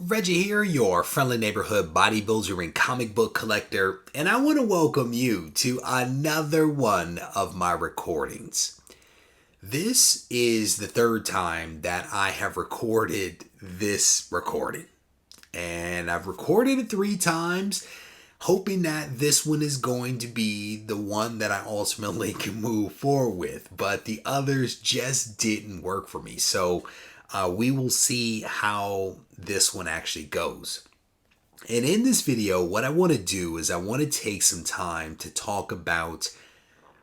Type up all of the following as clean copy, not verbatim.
Reggie here, your friendly neighborhood bodybuilder and comic book collector, and I want to welcome you to another one of my recordings. This is the third time that I have recorded this recording, and I've recorded it 3 times, hoping that this one is going to be the one that I ultimately can move forward with, but the others just didn't work for me, so we will see how this one actually goes. And in this video, what I want to do is I want to take some time to talk about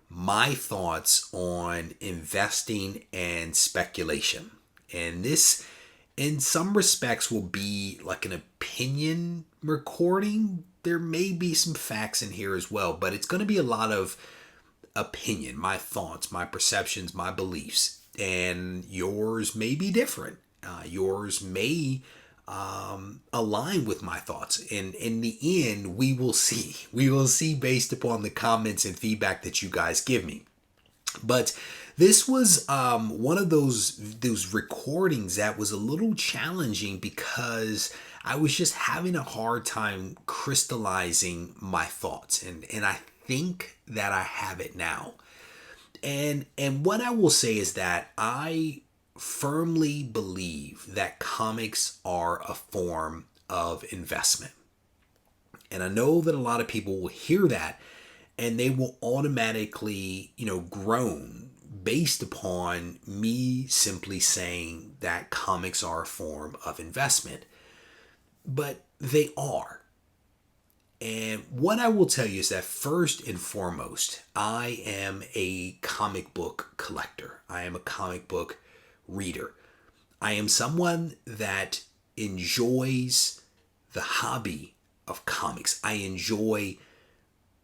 my thoughts on investing and speculation. And this, in some respects, will be like an opinion recording. There may be some facts in here as well, but it's going to be a lot of opinion, my thoughts, my perceptions, my beliefs. And yours may be different. Yours may align with my thoughts. And in the end, we will see. We will see based upon the comments and feedback that you guys give me. But this was one of those recordings that was a little challenging because I was just having a hard time crystallizing my thoughts. And I think that I have it now. And what I will say is that I firmly believe that comics are a form of investment. And I know that a lot of people will hear that and they will automatically, groan based upon me simply saying that comics are a form of investment. But they are. And what I will tell you is that first and foremost, I am a comic book collector. I am a comic book reader. I am someone that enjoys the hobby of comics. I enjoy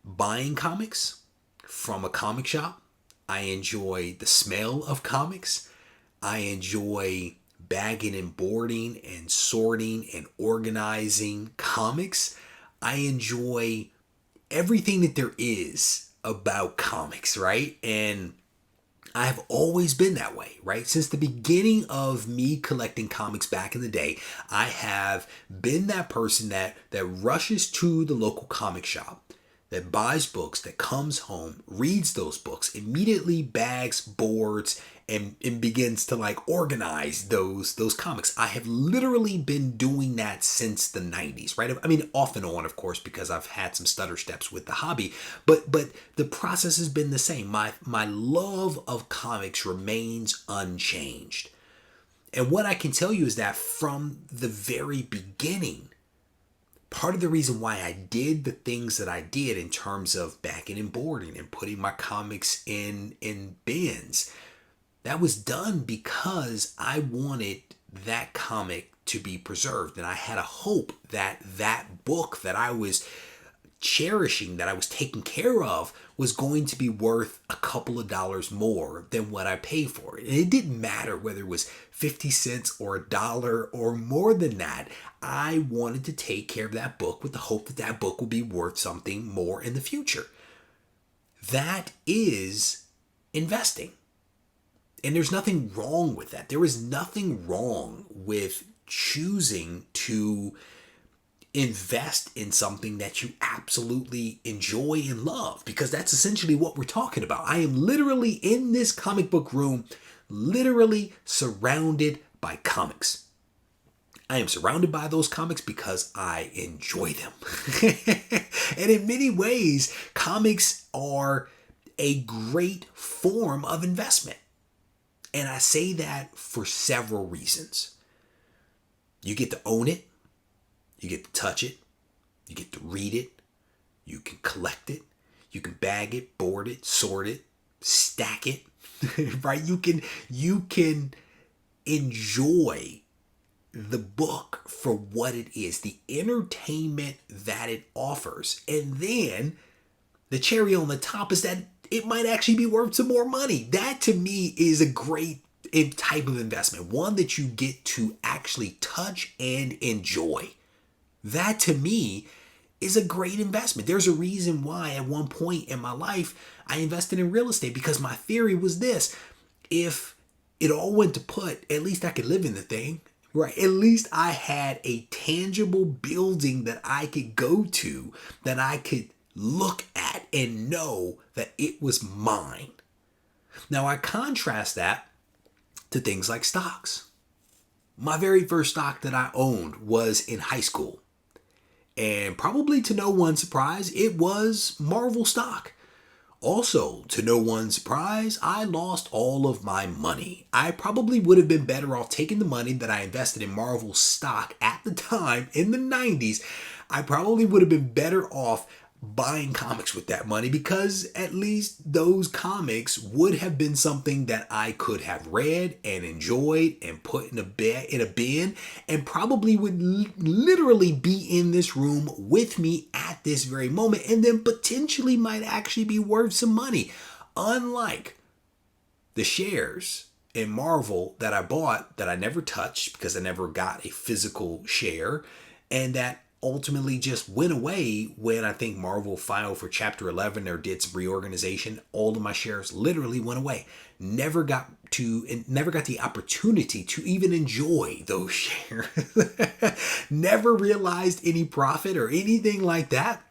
buying comics from a comic shop. I enjoy the smell of comics. I enjoy bagging and boarding and sorting and organizing comics. I enjoy everything that there is about comics, right? And I have always been that way, right? Since the beginning of me collecting comics back in the day, I have been that person that rushes to the local comic shop, that buys books, that comes home, reads those books, immediately bags, boards, and begins to organize those comics. I have literally been doing that since the 90s, right? I mean, off and on, of course, because I've had some stutter steps with the hobby, but the process has been the same. My love of comics remains unchanged. And what I can tell you is that from the very beginning, part of the reason why I did the things that I did in terms of bagging and boarding and putting my comics in bins, that was done because I wanted that comic to be preserved. And I had a hope that that book that I was cherishing, that I was taking care of, was going to be worth a couple of dollars more than what I paid for it. And it didn't matter whether it was 50 cents or $1 or more than that. I wanted to take care of that book with the hope that that book would be worth something more in the future. That is investing. And there's nothing wrong with that. There is nothing wrong with choosing to invest in something that you absolutely enjoy and love, because that's essentially what we're talking about. I am literally in this comic book room, literally surrounded by comics. I am surrounded by those comics because I enjoy them. And in many ways, comics are a great form of investment. And I say that for several reasons. You get to own it. You get to touch it. You get to read it. You can collect it. You can bag it, board it, sort it, stack it, right? You can enjoy the book for what it is, the entertainment that it offers. And then the cherry on the top is that it might actually be worth some more money. That to me is a great type of investment, one that you get to actually touch and enjoy. That to me is a great investment. There's a reason why at one point in my life I invested in real estate, because my theory was this: if it all went to put, at least I could live in the thing, right? At least I had a tangible building that I could go to, that I could look at and know that it was mine. Now I contrast that to things like stocks. My very first stock that I owned was in high school. And probably to no one's surprise, it was Marvel stock. Also, to no one's surprise, I lost all of my money. I probably would have been better off taking the money that I invested in Marvel stock at the time in the 90s. I probably would have been better off buying comics with that money, because at least those comics would have been something that I could have read and enjoyed and put in a bin, and probably would literally be in this room with me at this very moment, and then potentially might actually be worth some money. Unlike the shares in Marvel that I bought that I never touched because I never got a physical share, and that ultimately just went away when I think Marvel filed for Chapter 11 or did some reorganization. All of my shares literally went away. Never got the opportunity to even enjoy those shares. Never realized any profit or anything like that.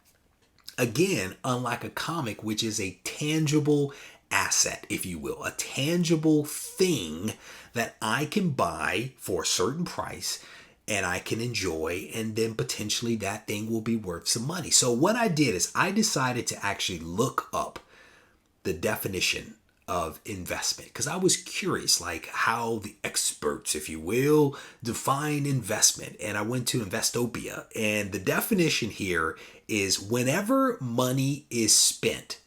Again, unlike a comic, which is a tangible asset, if you will, a tangible thing that I can buy for a certain price and I can enjoy, and then potentially that thing will be worth some money. So what I did is I decided to actually look up the definition of investment, because I was curious, like how the experts, if you will, define investment. And I went to Investopia, and the definition here is whenever money is spent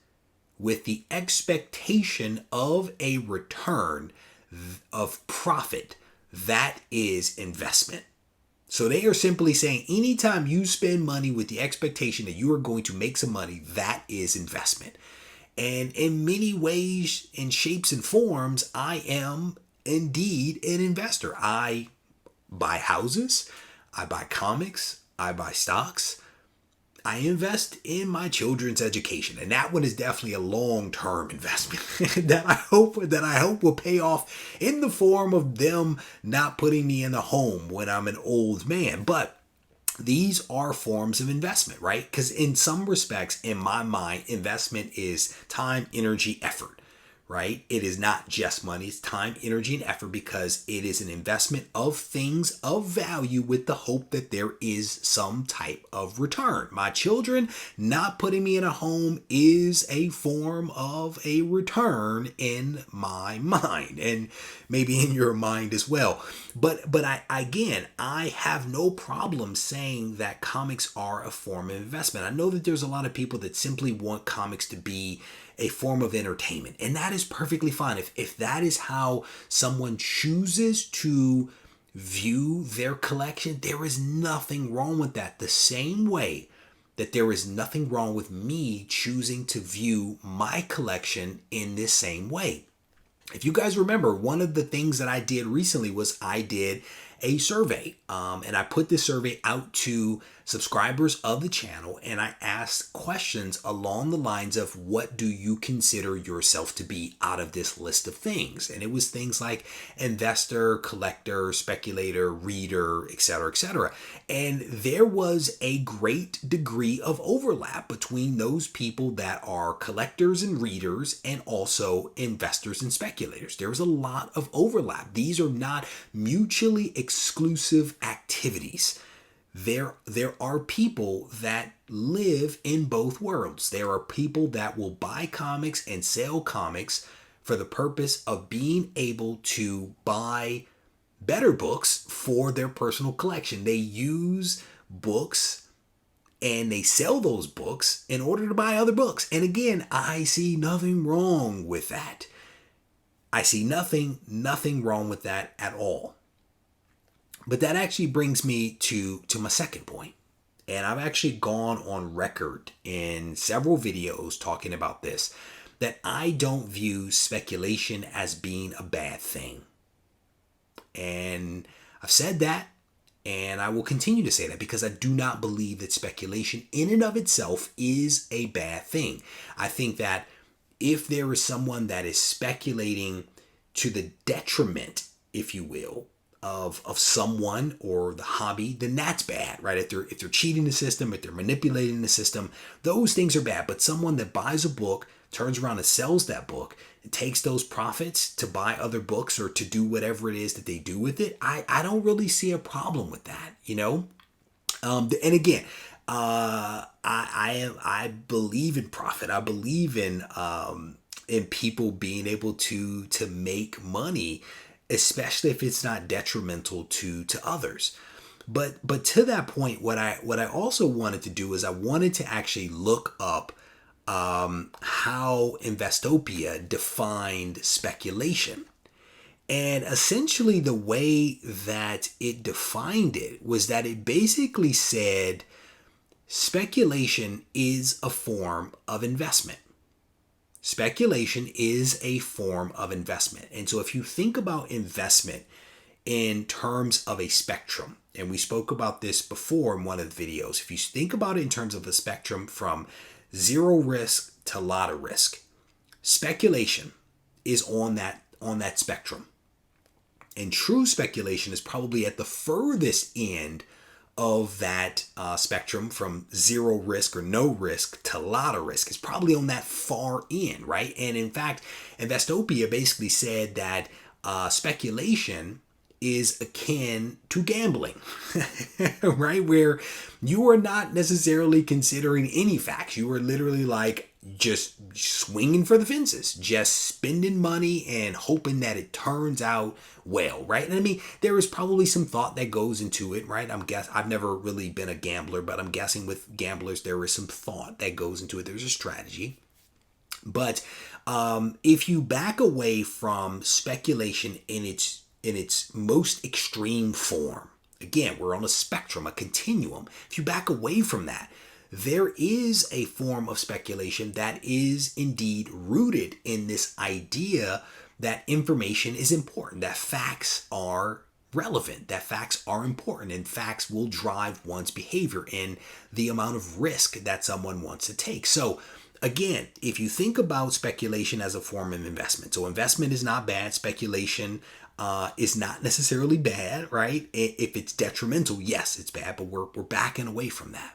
with the expectation of a return of profit, that is investment. So they are simply saying anytime you spend money with the expectation that you are going to make some money, that is investment. And in many ways, in shapes and forms, I am indeed an investor. I buy houses, I buy comics, I buy stocks. I invest in my children's education, and that one is definitely a long-term investment that I hope will pay off in the form of them not putting me in the home when I'm an old man. But these are forms of investment, right? Because in some respects, in my mind, investment is time, energy, effort. Right? It is not just money, it's time, energy, and effort, because it is an investment of things of value with the hope that there is some type of return. My children not putting me in a home is a form of a return in my mind, and maybe in your mind as well. But I have no problem saying that comics are a form of investment. I know that there's a lot of people that simply want comics to be a form of entertainment, and that is perfectly fine. If that is how someone chooses to view their collection, there is nothing wrong with that. The same way that there is nothing wrong with me choosing to view my collection in this same way. If you guys remember, one of the things that I did recently was I did a survey, and I put this survey out to subscribers of the channel, and I asked questions along the lines of, what do you consider yourself to be out of this list of things? And it was things like investor, collector, speculator, reader, etc., etc. And there was a great degree of overlap between those people that are collectors and readers and also investors and speculators. There was a lot of overlap. These are not mutually exclusive activities. There are people that live in both worlds. There are people that will buy comics and sell comics for the purpose of being able to buy better books for their personal collection. They use books and they sell those books in order to buy other books. And again, I see nothing wrong with that. I see nothing wrong with that at all. But that actually brings me to my second point. And I've actually gone on record in several videos talking about this, that I don't view speculation as being a bad thing. And I've said that, and I will continue to say that, because I do not believe that speculation in and of itself is a bad thing. I think that if there is someone that is speculating to the detriment, if you will, of someone or the hobby, then that's bad, right? If they're cheating the system, if they're manipulating the system, those things are bad. But someone that buys a book, turns around and sells that book, and takes those profits to buy other books or to do whatever it is that they do with it, I don't really see a problem with that, you know? And again, I believe in profit. I believe in people being able to make money, especially if it's not detrimental to others. But to that point, what I also wanted to do is I wanted to actually look up how Investopia defined speculation. And essentially the way that it defined it was that it basically said speculation is a form of investment. Speculation is a form of investment. And so if you think about investment in terms of a spectrum, and we spoke about this before in one of the videos, if you think about it in terms of a spectrum from zero risk to a lot of risk, speculation is on that spectrum. And true speculation is probably at the furthest end of that spectrum from zero risk or no risk to a lot of risk. It's probably on that far end, right? And in fact, Investopia basically said that speculation is akin to gambling, right? Where you are not necessarily considering any facts. You are literally like just swinging for the fences, just spending money and hoping that it turns out well, right? And I mean, there is probably some thought that goes into it, right? I've never really been a gambler, but I'm guessing with gamblers, there is some thought that goes into it. There's a strategy. But if you back away from speculation in its most extreme form, again, we're on a spectrum, a continuum. If you back away from that, there is a form of speculation that is indeed rooted in this idea that information is important, that facts are relevant, that facts are important, and facts will drive one's behavior and the amount of risk that someone wants to take. So again, if you think about speculation as a form of investment, so investment is not bad, speculation is not necessarily bad, right? If it's detrimental, yes, it's bad, but we're backing away from that.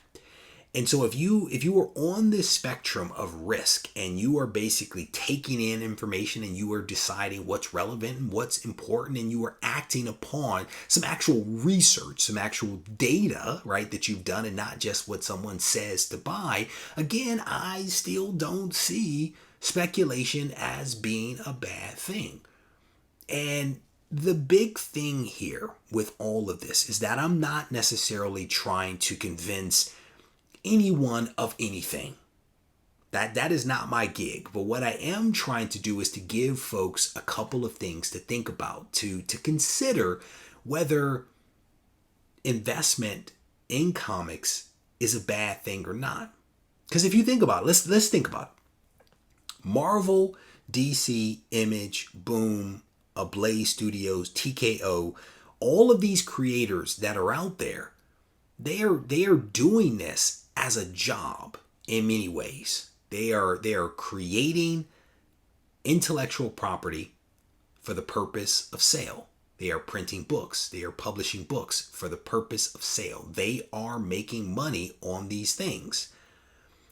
And so if you are on this spectrum of risk and you are basically taking in information and you are deciding what's relevant and what's important and you are acting upon some actual research, some actual data, right, that you've done and not just what someone says to buy, again, I still don't see speculation as being a bad thing. And the big thing here with all of this is that I'm not necessarily trying to convince anyone of anything. That is not my gig. But what I am trying to do is to give folks a couple of things to think about, to consider whether investment in comics is a bad thing or not. Because if you think about it, let's think about it. Marvel, DC, Image, Boom, Ablaze Studios, TKO, all of these creators that are out there, they are doing this as a job in many ways. They are creating intellectual property for the purpose of sale. They are printing books. They are publishing books for the purpose of sale. They are making money on these things.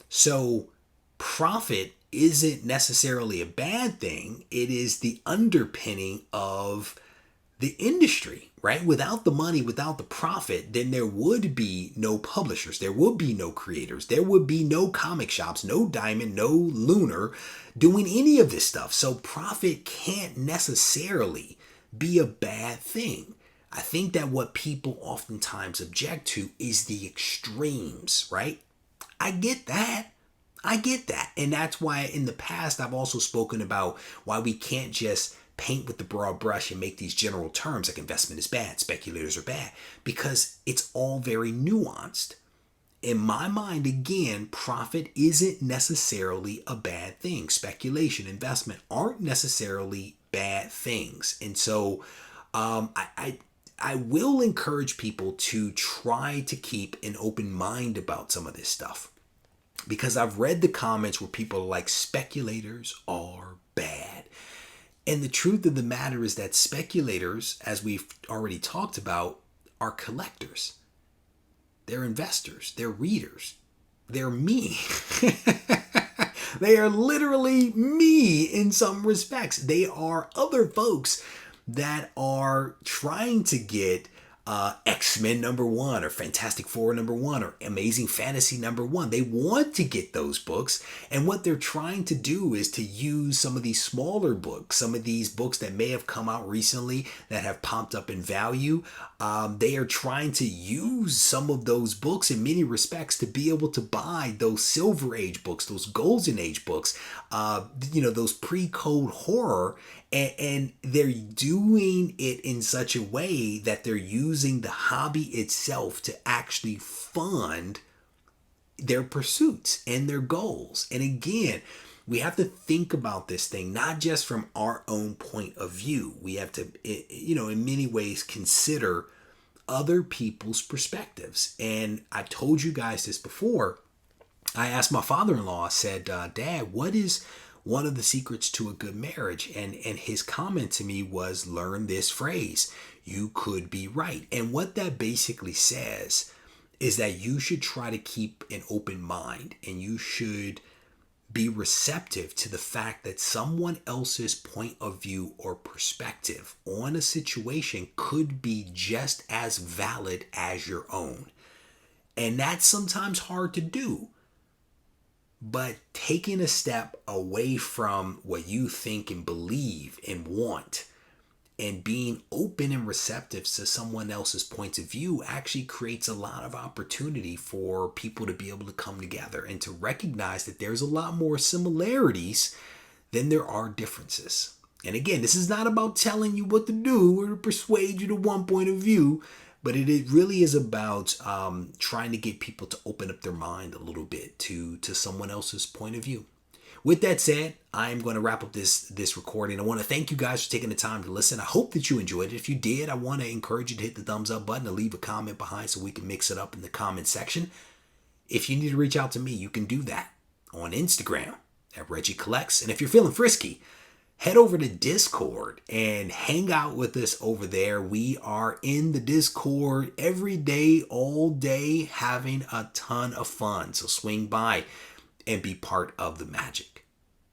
So profit isn't necessarily a bad thing. It is the underpinning of the industry, right? Without the money, without the profit, then there would be no publishers. There would be no creators. There would be no comic shops, no Diamond, no Lunar doing any of this stuff. So profit can't necessarily be a bad thing. I think that what people oftentimes object to is the extremes, right? I get that. And that's why in the past, I've also spoken about why we can't just paint with the broad brush and make these general terms like investment is bad, speculators are bad, because it's all very nuanced. In my mind, again, profit isn't necessarily a bad thing. Speculation, investment aren't necessarily bad things. And so I will encourage people to try to keep an open mind about some of this stuff. Because I've read the comments where people are like, speculators are bad. And the truth of the matter is that speculators, as we've already talked about, are collectors. They're investors. They're readers. They're me. They are literally me in some respects. They are other folks that are trying to get X-Men #1 or Fantastic Four #1 or Amazing Fantasy #1. They want to get those books, and what they're trying to do is to use some of these smaller books, some of these books that may have come out recently that have popped up in value. They are trying to use some of those books in many respects to be able to buy those Silver Age books, those Golden Age books, those pre-code horror. And they're doing it in such a way that they're using the hobby itself to actually fund their pursuits and their goals. And again, we have to think about this thing not just from our own point of view. We have to, in many ways, consider other people's perspectives. And I told you guys this before. I asked my father-in-law, I said, Dad, what is one of the secrets to a good marriage? And his comment to me was, learn this phrase, you could be right. And what that basically says is that you should try to keep an open mind, and you should be receptive to the fact that someone else's point of view or perspective on a situation could be just as valid as your own. And that's sometimes hard to do. But taking a step away from what you think and believe and want and being open and receptive to someone else's point of view actually creates a lot of opportunity for people to be able to come together and to recognize that there's a lot more similarities than there are differences. And again, this is not about telling you what to do or to persuade you to one point of view, but it really is about trying to get people to open up their mind a little bit to someone else's point of view. With that said, I'm going to wrap up this recording. I want to thank you guys for taking the time to listen. I hope that you enjoyed it. If you did, I want to encourage you to hit the thumbs up button, to leave a comment behind so we can mix it up in the comment section. If you need to reach out to me, you can do that on Instagram at Regie Collects. And if you're feeling frisky, head over to Discord and hang out with us over there. We are in the Discord every day, all day, having a ton of fun. So swing by and be part of the magic.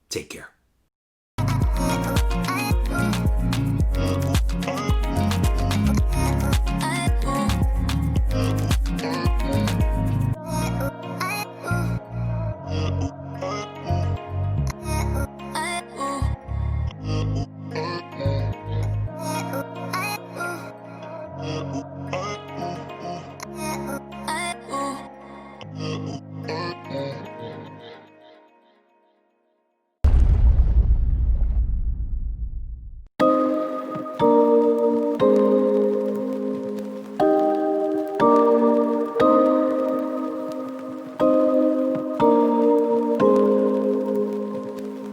Take care.